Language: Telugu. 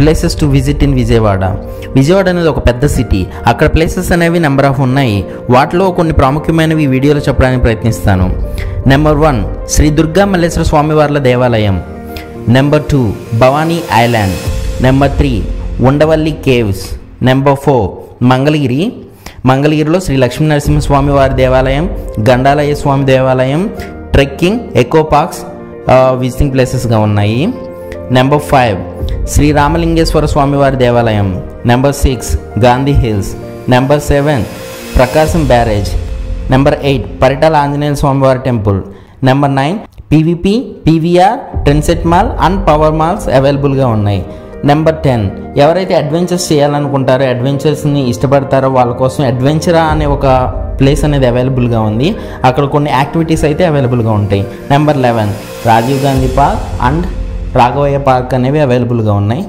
Places to visit in Vijayawada. Vijayawada అనేది ఒక పెద్ద సిటీ. అక్కడ ప్లేసెస్ అనేవి నెంబర్ ఆఫ్ ఉన్నాయి. వాటిలో కొన్ని ప్రాముఖ్యమైనవి ఈ వీడియోలో చెప్పడానికి ప్రయత్నిస్తాను. నెంబర్ 1 శ్రీ దుర్గా మల్లేశ్వర స్వామివార్ల దేవాలయం. Number 2 Bhavani island. Number 3 Undavalli caves. Number 4 మంగళగిరిలో శ్రీ లక్ష్మీ నరసింహస్వామి వారి దేవాలయం, గండాలయ్య స్వామి దేవాలయం, ట్రెక్కింగ్, ఎకో పార్క్స్ విజిటింగ్ ప్లేసెస్గా ఉన్నాయి. నెంబర్ 5 శ్రీ రామలింగేశ్వర స్వామి వారి దేవాలయం. Number 6 Gandhi hills. Number 7 Prakasam barrage. Number 8 Paritala Anjaneya Swamy వారి temple. Number 9 PVP, PVR, trendset mall and power malls అవైలబుల్గా ఉన్నాయి. నెంబర్ 10 ఎవరైతే అడ్వెంచర్స్ చేయాలనుకుంటారో, అడ్వెంచర్స్ని ఇష్టపడతారో వాళ్ళ కోసం అడ్వెంచరా అనే ఒక ప్లేస్ అనేది అవైలబుల్గా ఉంది. అక్కడ కొన్ని యాక్టివిటీస్ అయితే అవైలబుల్గా ఉంటాయి. Number 11 Rajiv Gandhi park and Raghavayya park అనేవి అవైలబుల్గా ఉన్నాయి.